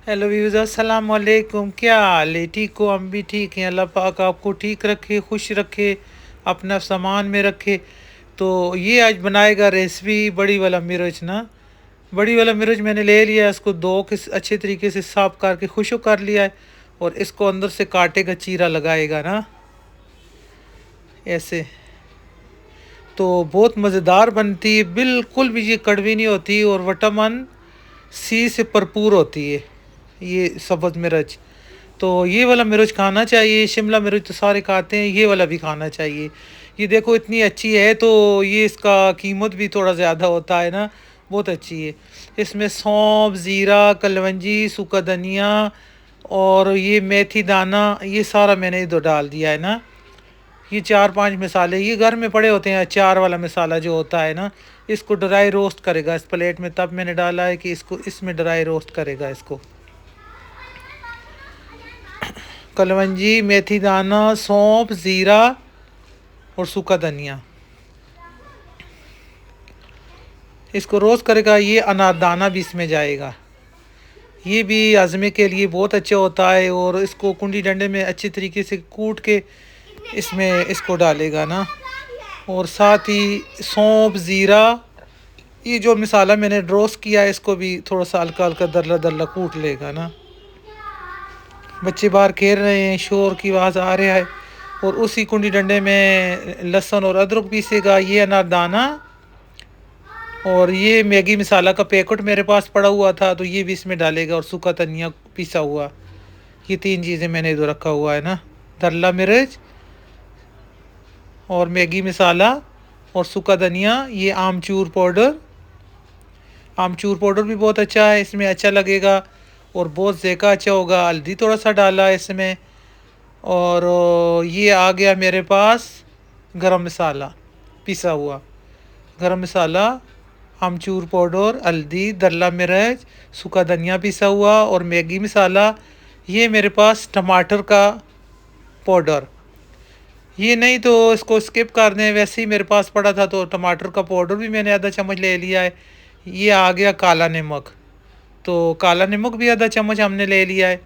Hello views, अस्सलाम वालेकुम। क्या हाल है? ठीक हो? हम भी ठीक हैं। अल्लाह पाक आपको ठीक रखे, खुश रखे, अपना सामान में रखे। तो ये आज बनाएगा रेसिपी बड़ी वाला मिर्च ना। बड़ी वाला मिर्च मैंने ले लिया है, इसको दो के अच्छे तरीके से साफ करके खुशक कर लिया है। और इसको अंदर से काटे का चीरा लगाएगा ना, ऐसे। तो बहुत मज़ेदार बनती है, बिल्कुल भी ये कड़वी नहीं होती और विटामिन सी से भरपूर होती है ये सब्ज़ मिर्च। तो ये वाला मिर्च खाना चाहिए। शिमला मिर्च तो सारे खाते हैं, ये वाला भी खाना चाहिए। ये देखो इतनी अच्छी है, तो ये इसका कीमत भी थोड़ा ज़्यादा होता है ना, बहुत अच्छी है। इसमें सौंफ, ज़ीरा, कलवंजी, सूखा धनिया और ये मेथी दाना, ये सारा मैंने इधर डाल दिया है ना। ये 4-5 मसाले ये घर में पड़े होते हैं, अचार वाला मसाला जो होता है ना। इसको ड्राई रोस्ट करेगा इस प्लेट में, तब मैंने डाला है कि इसको इसमें ड्राई रोस्ट करेगा इसको। कलवंजी, मेथी दाना, सौंफ, ज़ीरा और सूखा धनिया, इसको रोस्ट करेगा। ये अनारदाना भी इसमें जाएगा, ये भी हज़मे के लिए बहुत अच्छा होता है। और इसको कुंडी डंडे में अच्छी तरीके से कूट के इसमें इसको डालेगा ना। और साथ ही सौंफ, ज़ीरा, ये जो मसाला मैंने रोस्ट किया है इसको भी थोड़ा सा हल्का हल्का दरला दरला कूट लेगा ना। बच्चे बाहर खेल रहे हैं, शोर की आवाज़ आ रहा है। और उसी कुंडी डंडे में लहसुन और अदरक पीसेगा, ये अनारदाना। और ये मैगी मसाला का पैकेट मेरे पास पड़ा हुआ था, तो ये भी इसमें डालेगा। और सूखा धनिया पिसा हुआ, ये 3 चीज़ें मैंने इधर रखा हुआ है ना। दरला मिर्च और मैगी मसाला और सूखा धनिया, ये आमचूर पाउडर। आमचूर पाउडर भी बहुत अच्छा है, इसमें अच्छा लगेगा और बहुत ज़ायका अच्छा होगा। हल्दी थोड़ा सा डाला है इसमें। और ये आ गया मेरे पास गरम मसाला पिसा हुआ। गरम मसाला, आमचूर पाउडर, हल्दी, दरला मिर्च, सूखा धनिया पिसा हुआ और मैगी मसाला। ये मेरे पास टमाटर का पाउडर, ये नहीं तो इसको स्किप कर दें, वैसे ही मेरे पास पड़ा था। तो टमाटर का पाउडर भी मैंने आधा चम्मच ले लिया है। ये आ गया काला नमक, तो काला नमक भी आधा चम्मच हमने ले लिया है।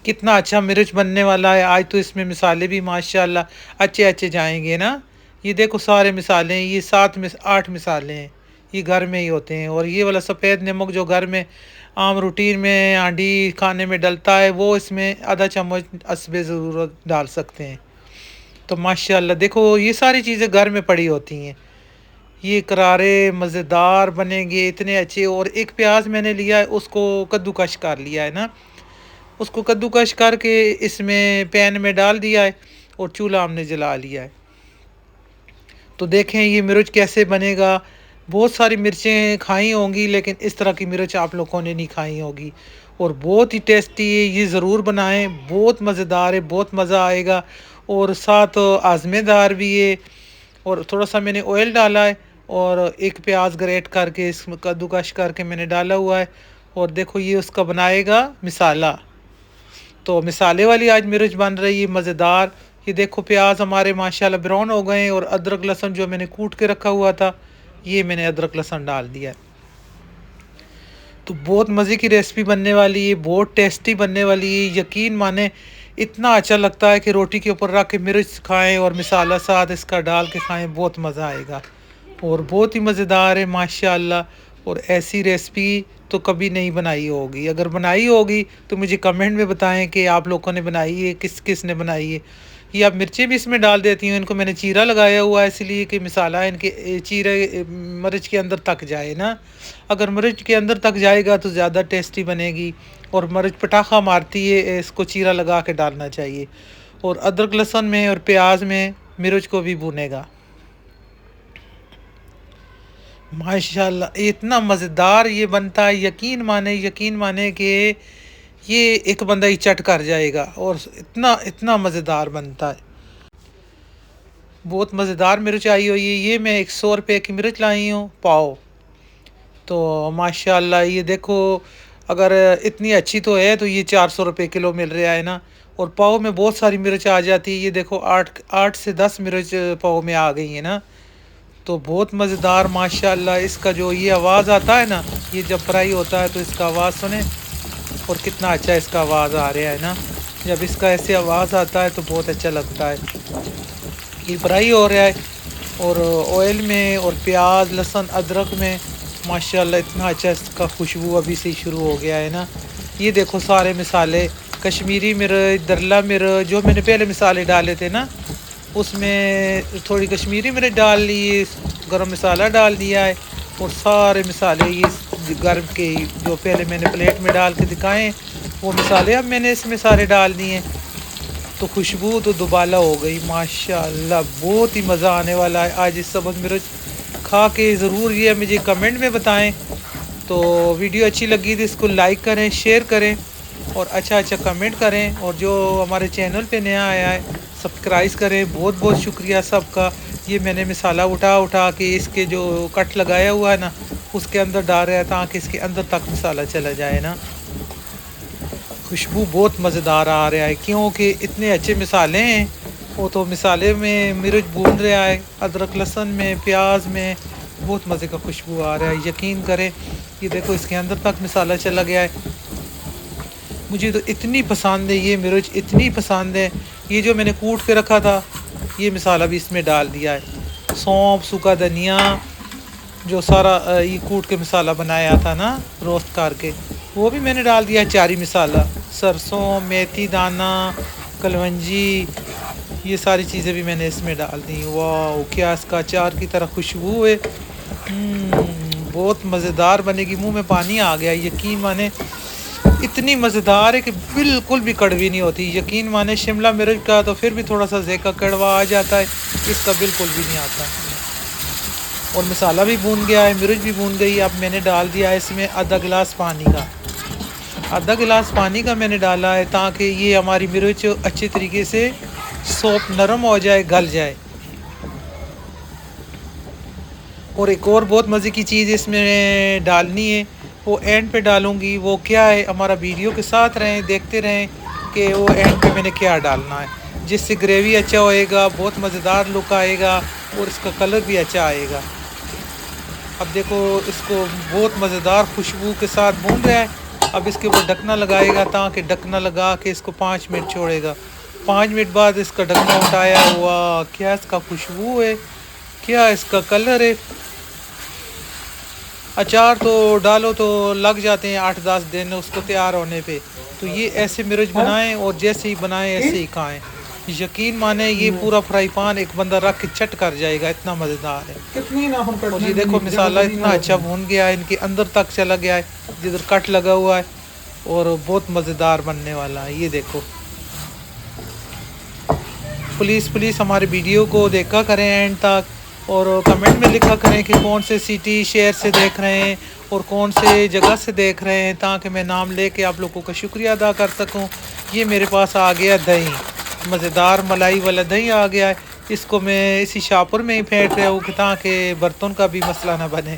कितना अच्छा मिर्च बनने वाला है आज तो। इसमें मसाले भी माशाल्लाह अच्छे अच्छे जाएंगे ना। ये देखो सारे मसाले हैं, ये 8 मसाले हैं, ये घर में ही होते हैं। और ये वाला सफ़ेद नमक जो घर में आम रूटीन में आंडी खाने में डलता है, वो इसमें आधा चम्मच हस्बे ज़रूरत डाल सकते हैं। तो माशाल्लाह देखो ये सारी चीज़ें घर में पड़ी होती हैं। ये करारे मज़ेदार बनेंगे इतने अच्छे। और एक प्याज मैंने लिया है, उसको कद्दूकश कर लिया है ना। उसको कद्दूकश करके इसमें पैन में डाल दिया है और चूल्हा हमने जला लिया है। तो देखें ये मिर्च कैसे बनेगा। बहुत सारी मिर्चें खाई होंगी, लेकिन इस तरह की मिर्च आप लोगों ने नहीं खाई होगी। और बहुत ही टेस्टी है, ये ज़रूर बनाएं, बहुत मज़ेदार है, बहुत मज़ा आएगा। और साथ आज़मेदार भी है। और थोड़ा सा मैंने ऑयल डाला है और एक प्याज ग्रेट करके इसमें कद्दूकश करके मैंने डाला हुआ है। और देखो ये उसका बनाएगा मिसाला। तो मिसाले वाली आज मिर्च बन रही है मज़ेदार। ये देखो प्याज हमारे माशाल्लाह ब्राउन हो गए हैं। और अदरक लहसुन जो मैंने कूट के रखा हुआ था, ये मैंने अदरक लहसुन डाल दिया है। तो बहुत मज़े की रेसिपी बनने वाली है, बहुत टेस्टी बनने वाली है। यकीन माने इतना अच्छा लगता है कि रोटी के ऊपर रख के मिर्च खाएं और मिसाला साथ इसका डाल के खाएं, बहुत मज़ा आएगा। और बहुत ही मज़ेदार है माशाल्लाह। और ऐसी रेसिपी तो कभी नहीं बनाई होगी। अगर बनाई होगी तो मुझे कमेंट में बताएं कि आप लोगों ने बनाई है, किस किस ने बनाई है। ये आप मिर्चें भी इसमें डाल देती हूँ। इनको मैंने चीरा लगाया हुआ है इसलिए कि मसाला इनके चीरे मिर्च के अंदर तक जाए ना। अगर मिर्च के अंदर तक जाएगा तो ज़्यादा टेस्टी बनेगी। और मिर्च पटाखा मारती है, इसको चीरा लगा के डालना चाहिए। और अदरक लहसुन में और प्याज में मिर्च को भी भूनेगा। माशाल्लाह इतना मज़ेदार ये बनता है, यकीन माने कि ये एक बंदा ही चट कर जाएगा। और इतना इतना मज़ेदार बनता है। बहुत मज़ेदार मिर्च आई हुई है। ये मैं 100 रुपये की मिर्च लाई हूँ पाव। तो माशाल्लाह ये देखो, अगर इतनी अच्छी तो है तो ये 400 रुपये किलो मिल रहा है ना। और पाव में बहुत सारी मिर्च आ जाती है। ये देखो 8 से 10 मिर्च पाव में आ गई है ना। तो बहुत मज़ेदार माशाल्लाह। इसका जो ये आवाज़ आता है ना, ये जब फ्राई होता है तो इसका आवाज़ सुने और कितना अच्छा इसका आवाज़ आ रहा है ना। जब इसका ऐसे आवाज़ आता है तो बहुत अच्छा लगता है। ये फ्राई हो रहा है और ऑयल में और प्याज लहसुन अदरक में माशाल्लाह इतना अच्छा इसका खुशबू अभी से ही शुरू हो गया है ना। ये देखो सारे मसाले, कश्मीरी मिर्च, दरला मिर्च, जो मैंने पहले मसाले डाले थे ना, उसमें थोड़ी कश्मीरी मिर्च डाल ली, गरम मसाला डाल दिया है और सारे मसाले ये गर्म के जो पहले मैंने प्लेट में डाल के दिखाए वो मसाले अब मैंने इसमें सारे डाल दिए। तो खुशबू तो दुबाला हो गई माशाल्लाह। बहुत ही मज़ा आने वाला है आज इस सब्ज़ मिर्च खा के। ज़रूर ये मुझे कमेंट में बताएं। तो वीडियो अच्छी लगी तो इसको लाइक करें, शेयर करें और अच्छा अच्छा कमेंट करें। और जो हमारे चैनल पे नया आया है सब्सक्राइब करें। बहुत बहुत शुक्रिया सबका। ये मैंने मसाला उठा उठा के इसके जो कट लगाया हुआ है ना उसके अंदर डाल रहा है ताकि इसके अंदर तक मसाला चला जाए ना। खुशबू बहुत मज़ेदार आ रहा है क्योंकि इतने अच्छे मसाले हैं। वो तो मसाले में मिर्च भून रहा है, अदरक लहसुन में, प्याज में, बहुत मज़े का खुशबू आ रहा है। यकीन करें ये देखो इसके अंदर तक मसाला चला गया है। मुझे तो इतनी पसंद है ये मिर्च, इतनी पसंद है। ये जो मैंने कूट के रखा था ये मसाला भी इसमें डाल दिया है। सौंफ, सूखा धनिया, जो सारा ये कूट के मसाला बनाया था ना रोस्ट करके, वो भी मैंने डाल दिया। चारी मसाला, सरसों, मेथी दाना, कलवंजी, ये सारी चीज़ें भी मैंने इसमें डाल दी। वाह क्या इसका अचार की तरह खुशबू है। बहुत मज़ेदार बनेगी। मुंह में पानी आ गया। यकीन माने इतनी मज़ेदार है कि बिल्कुल भी कड़वी नहीं होती। यकीन माने शिमला मिर्च का तो फिर भी थोड़ा सा ज़ायका कड़वा आ जाता है, इसका बिल्कुल भी नहीं आता। और मसाला भी भून गया है, मिर्च भी भून गई। अब मैंने डाल दिया है इसमें आधा गिलास पानी का। आधा गिलास पानी का मैंने डाला है ताकि ये हमारी मिर्च अच्छे तरीके से सॉफ्ट नरम हो जाए, गल जाए। और एक और बहुत मज़े की चीज़ इसमें डालनी है, वो एंड पे डालूँगी। वो क्या है, हमारा वीडियो के साथ रहें, देखते रहें कि वो एंड पे मैंने क्या डालना है, जिससे ग्रेवी अच्छा होएगा, बहुत मज़ेदार लुक आएगा और इसका कलर भी अच्छा आएगा। अब देखो इसको बहुत मज़ेदार खुशबू के साथ भून रहा है। अब इसके ऊपर ढकना लगाएगा ताकि ढकना लगा के इसको 5 मिनट छोड़ेगा। 5 मिनट बाद इसका ढकना उठाया हुआ, क्या इसका खुशबू है, क्या इसका कलर है। अचार तो डालो तो लग जाते हैं 8-10 दिन उसको तैयार होने पे। तो ये ऐसे मिर्च बनाएं और जैसे ही बनाएं ऐसे ही खाएं। यकीन माने ये पूरा फ्राई पान एक बंदा रख के चट कर जाएगा, इतना मज़ेदार है। और ये देखो मसाला इतना अच्छा भून गया है, इनके अंदर तक चला गया है जिधर कट लगा हुआ है और बहुत मज़ेदार बनने वाला है। ये देखो प्लीज़ प्लीज़ हमारे वीडियो को देखा करें एंड तक और कमेंट में लिखा करें कि कौन से सिटी शहर से देख रहे हैं और कौन से जगह से देख रहे हैं ताकि मैं नाम लेके आप लोगों का शुक्रिया अदा कर सकूं। ये मेरे पास आ गया दही, मज़ेदार मलाई वाला दही आ गया है। इसको मैं इसी शापर में ही फेंट रहा हूँ ताकि बर्तन का भी मसला ना बने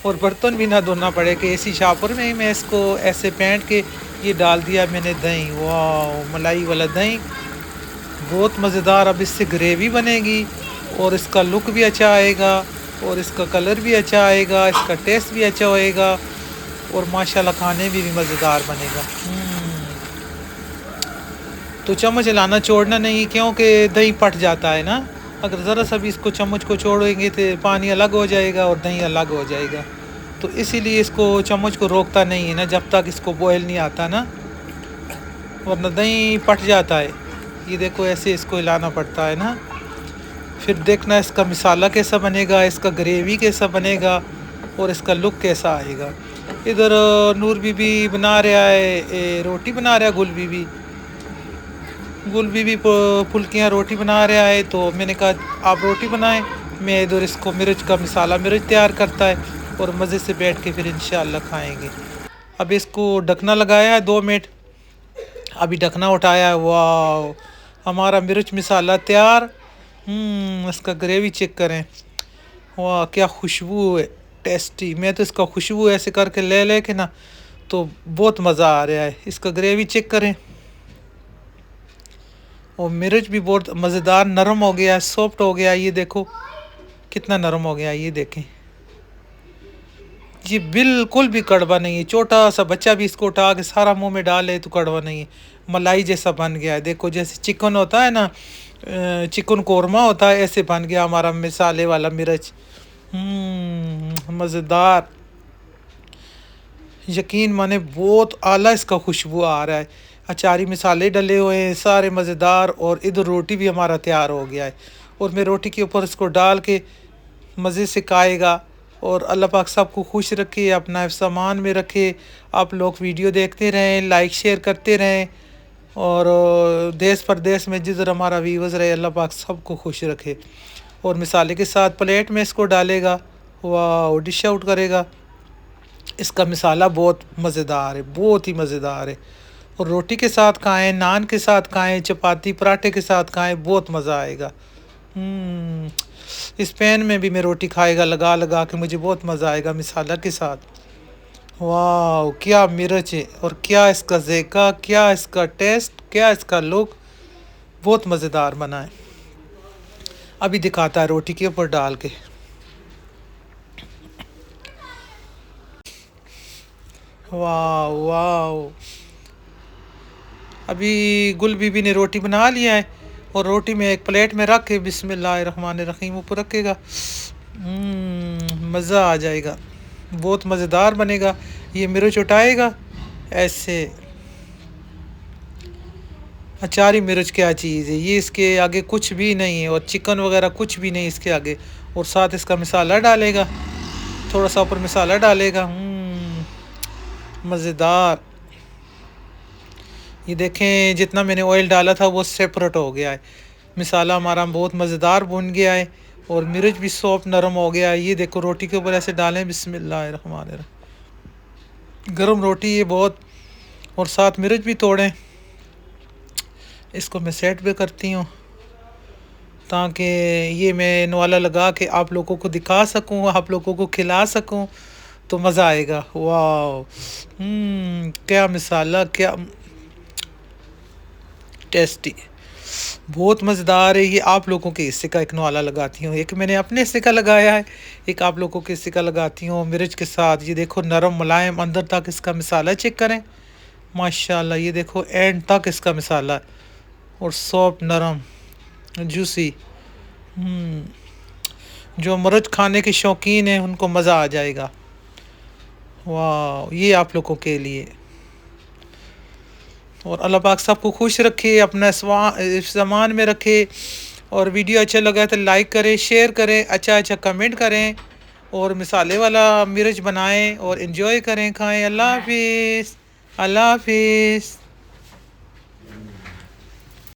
और बर्तन भी ना धोना पड़े, कि इसी शापर में ही मैं इसको ऐसे फेंट के ये डाल दिया मैंने दही। वाह मलाई वाला दही बहुत मज़ेदार। अब इससे ग्रेवी बनेगी और इसका लुक भी अच्छा आएगा और इसका कलर भी अच्छा आएगा, इसका टेस्ट भी अच्छा होएगा और माशाल्लाह खाने भी मज़ेदार बनेगा। तो चम्मच लाना छोड़ना नहीं क्योंकि दही पट जाता है ना। अगर ज़रा सा भी इसको चम्मच को छोड़ेंगे तो पानी अलग हो जाएगा और दही अलग हो जाएगा। तो इसीलिए इसको चम्मच को रोकता नहीं है ना जब तक इसको बॉयल नहीं आता ना, वरना दही पट जाता है। ये देखो ऐसे इसको हिलाना पड़ता है ना। फिर देखना इसका मसाला कैसा बनेगा, इसका ग्रेवी कैसा बनेगा और इसका लुक कैसा आएगा। इधर नूर बीबी बना रहा है रोटी बना रहा है, गुल बीबी फुल्कियाँ रोटी बना रहा है। तो मैंने कहा आप रोटी बनाएं, मैं इधर इसको मिर्च का मसाला मिर्च तैयार करता है और मज़े से बैठ के फिर इंशाल्लाह खाएंगे। अब इसको ढकना लगाया है 2 मिनट, अभी ढकना उठाया है। वाह हमारा मिर्च मसाला तैयार। इसका ग्रेवी चेक करें, वाह क्या खुशबू है, टेस्टी। मैं तो इसका खुशबू ऐसे करके ले के ना तो बहुत मज़ा आ रहा है। इसका ग्रेवी चेक करें और मिर्च भी बहुत मज़ेदार नरम हो गया है, सॉफ्ट हो गया। ये देखो कितना नरम हो गया, ये देखें ये बिल्कुल भी कड़वा नहीं है, छोटा सा बच्चा भी इसको उठा के सारा मुंह में डाले तो कड़वा नहीं है। मलाई जैसा बन गया है, देखो जैसे चिकन होता है ना, चिकन कोरमा होता है, ऐसे बन गया हमारा मिसाले वाला मिर्च। मज़ेदार, यकीन माने बहुत आला इसका खुशबू आ रहा है। अचारी मिसाले डले हुए हैं सारे मज़ेदार, और इधर रोटी भी हमारा तैयार हो गया है। और मैं रोटी के ऊपर इसको डाल के मज़े से खाएगा। और अल्लाह पाक सबको खुश रखे, अपना सामान में रखे। आप लोग वीडियो देखते रहें, लाइक शेयर करते रहें, और देश परदेश में जिधर हमारा व्यूअर्स रहे, अल्लाह पाक सबको खुश रखे। और मिसाले के साथ प्लेट में इसको डालेगा, वाह, डिश आउट करेगा। इसका मिसाला बहुत मज़ेदार है, बहुत ही मज़ेदार है। और रोटी के साथ खाएं, नान के साथ खाएं, चपाती पराठे के साथ खाएं, बहुत मज़ा आएगा। इस पैन में भी मैं रोटी खाएगा लगा लगा के, मुझे बहुत मज़ा आएगा मिसाला के साथ। वाह, क्या मिर्च है, और क्या इसका ज़ायका, क्या इसका टेस्ट, क्या इसका लुक, बहुत मज़ेदार बना है। अभी दिखाता है रोटी के ऊपर डाल के। वाह वाह, अभी गुल बीबी ने रोटी बना लिया है, और रोटी में एक प्लेट में रख के बिस्मिल्लाहिर्रहमानिर्रहीम ऊपर रखेगा। मज़ा आ जाएगा, बहुत मज़ेदार बनेगा। ये मिर्च उठाएगा ऐसे, अचारी मिर्च क्या चीज़ है, ये इसके आगे कुछ भी नहीं है, और चिकन वगैरह कुछ भी नहीं इसके आगे। और साथ इसका मिसाला डालेगा, थोड़ा सा ऊपर मिसाला डालेगा। मज़ेदार। ये देखें, जितना मैंने ऑयल डाला था वो सेपरेट हो गया है। मिसाला हमारा बहुत मज़ेदार बन गया है, और मिर्च भी सॉफ्ट नरम हो गया है। ये देखो रोटी के ऊपर ऐसे डालें, बिस्मिल्लाहिर्रहमानिर्रहीम, गरम रोटी ये बहुत, और साथ मिर्च भी तोड़ें। इसको मैं सेट भी करती हूँ, ताकि ये मैं नवाला लगा के आप लोगों को दिखा सकूँ, आप लोगों को खिला सकूँ, तो मज़ा आएगा। वाह, क्या मिसाला, क्या टेस्टी, बहुत मज़ेदार है। ये आप लोगों के हिस्से का एक नवाला लगाती हूँ, एक मैंने अपने हिस्से का लगाया है, एक आप लोगों के हिस्से का लगाती हूँ मिर्च के साथ। ये देखो नरम मुलायम, अंदर तक इसका मिसाला चेक करें, माशाल्लाह। ये देखो एंड तक इसका मिसाला, और सॉफ्ट नरम जूसी। जो मिर्च खाने के शौकीन हैं उनको मज़ा आ जाएगा। वाह, ये आप लोगों के लिए। और अल्लाह पाक सबको खुश रखे, अपना सामान में रखे। और वीडियो अच्छा लगा तो लाइक करें, शेयर करें, अच्छा अच्छा कमेंट करें, और मिसाले वाला मिर्च बनाएं और इन्जॉय करें, खाएं। अल्लाह हाफिज़, अल्लाह हाफिज़।